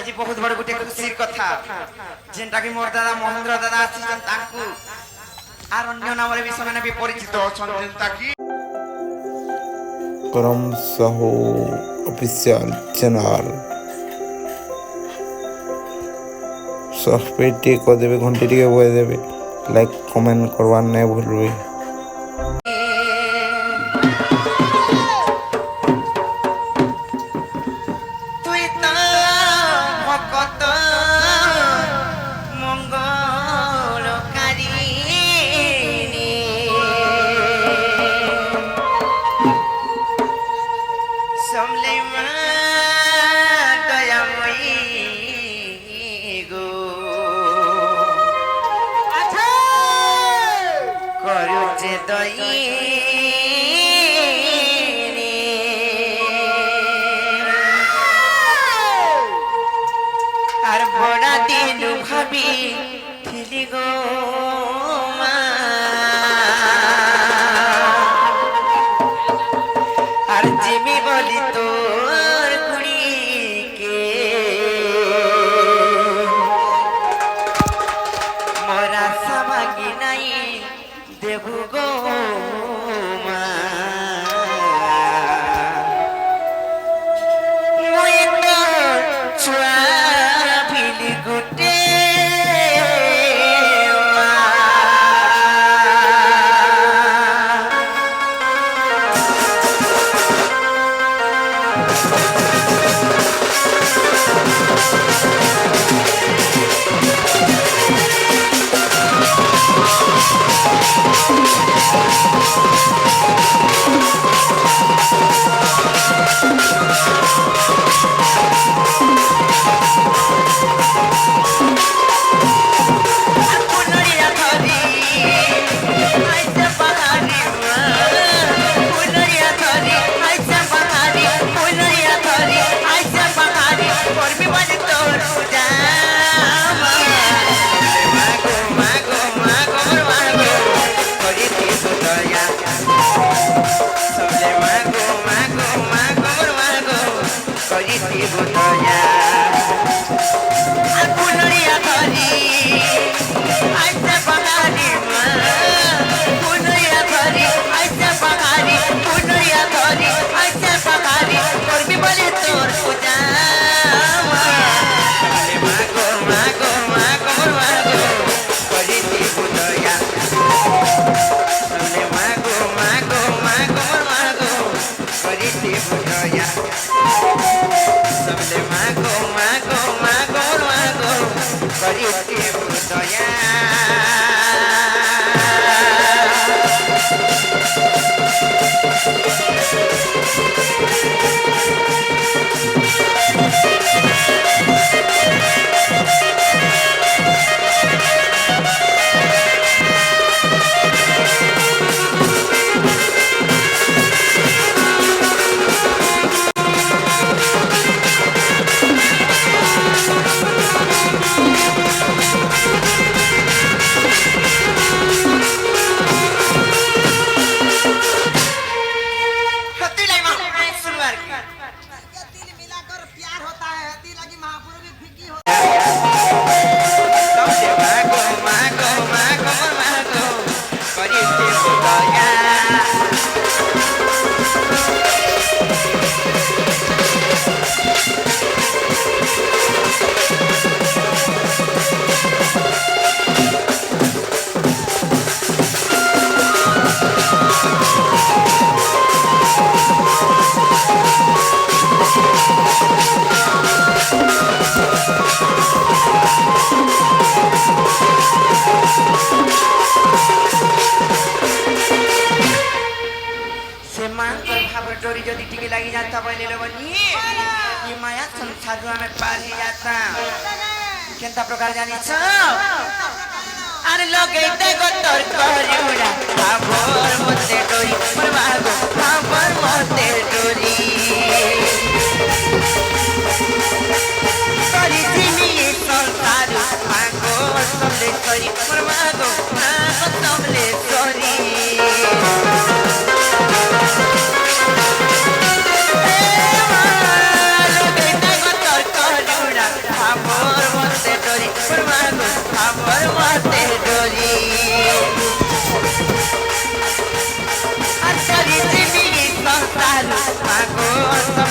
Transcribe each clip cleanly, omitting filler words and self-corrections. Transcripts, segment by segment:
ଆଜି ବହୁତ ବଡ଼ ଗୋଟେ ଖୁସିର କଥା ଯେନ୍ଟାକି ମୋର ଦାଦା ମହେନ୍ଦ୍ର ଦାଦା ଆସିଛନ୍ ତାଙ୍କୁ আর অন্য নামে भी ସେମାନେ ବି ପରିଚିତ ଅଛନ୍ତି ଯେନ୍ଟାକି करम साहू ऑफिशियल चैनल सब्सक्राइब टे कर देबे घंटी टे बजा देबे लाइक कमेंट करवा नहीं भूलबे তুই তো ভকত মঙ্গলকারী সমলে মা দয়াময়ী গো করুছে দয়ী আর বড়া দিন ভাবি ঠিলি গো মা আর জিমি বলি তোর কুড়িকে মোরা সাবাগি নাই দেবু গো মা মুই তোর ছুয়া ভিলি গুটে মা डोरी जदि टिके लगी जाता पहले लोगनी ये माया संसार में पार ही जाता केंता प्रकार जानी छ अरे लोगे देखो तोर कहरिउरा आभर मते डोरी परवागो आभर मते डोरी करी जिमी संसार आगो सबले करी परवागो ना सबले करी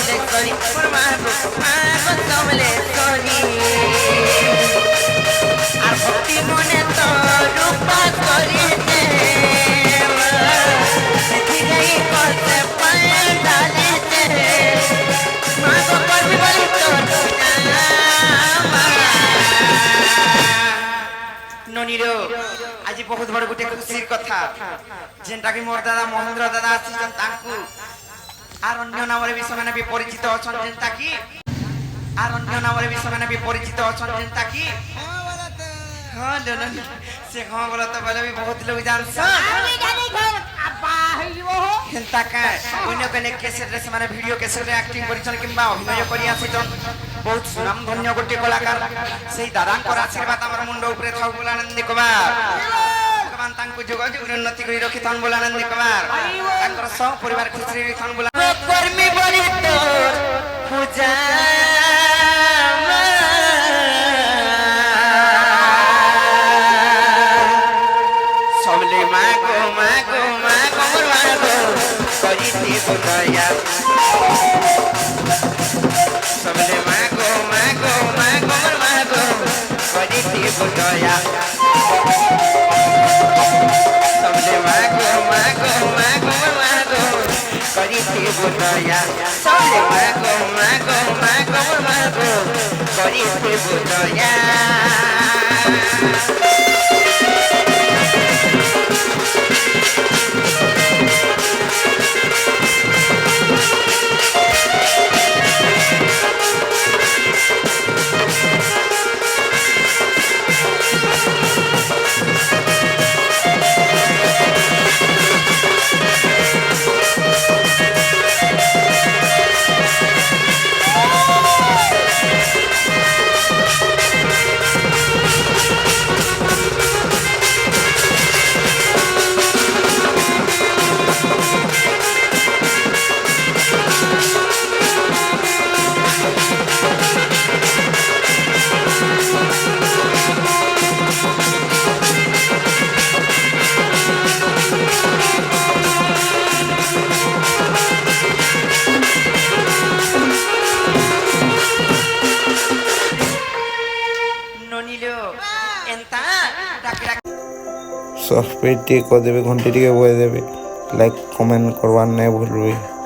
সমলেশ্বরী মোর মা গো সমলেশ্বরী আর ভক্তি মনে তো রূপা করিতে সেদিকেই করতে পান্ডালিতে মা গো করবি বলি তোর ননিরো আজি বহুত বড় গোটে খুশির কথা যেটাকি মোর দাদা মহেন্দ্র দাদা আসিছেন তাঙ্কু আর অন্য নামরে বি ସେମାନେ ବି ପରିଚିତ ଅଛନ୍ତି ଯେନ୍ତା କି আর অন্য নামরে বি ସେମାନେ ବି ପରିଚିତ ଅଛନ୍ତି ଯେନ୍ତା କି ହଁ ନନି ସେ ହଁ ବୋଲ ତ ବୋଲେ ବି ବହୁତ লোক জানছন হেন্তা কা অন্য কনে কেসেট রে ସେମାନେ ভিডিও কেসেট রে অ্যাক্টিং করিছন কিংবা অভিনয় করি আসিছন বহুত সুনাম ধন্য গোটে কলাকার সেই দাদাঙ্কর আশীর্বাদ আমার মুন্ড উপরে থাও বলে আনন্দ কুমার ভগবান তাঙ্কু যুগ যুগ উন্নতি করে রখিথন বলে আনন্দ কুমার তাঙ্কর সব পরিবার খুশি রখিথন বলে কর্মী বলি তোর পূজা সমলে মা গো মা গো মা গো মোর মা গো করিতে বুঝায়া সমলে মা গো মা গো মা গো মোর মা গো করিতে বুঝায়া সমলে মা গো মা গো মা গো মোর মা গো করিতে বুঝায়া সমলে মা গো মা গো মা গো মোর মা গো করিতে বুঝায়া ସବସ୍କ୍ରାଇବ୍ ଟିକେ କରିଦେବେ ଘଣ୍ଟି ଟିକେ ବଜାଇ ଦେବେ ଲାଇକ୍ କମେଣ୍ଟ କରବାର ନାଇଁ ଭୁଲବେ।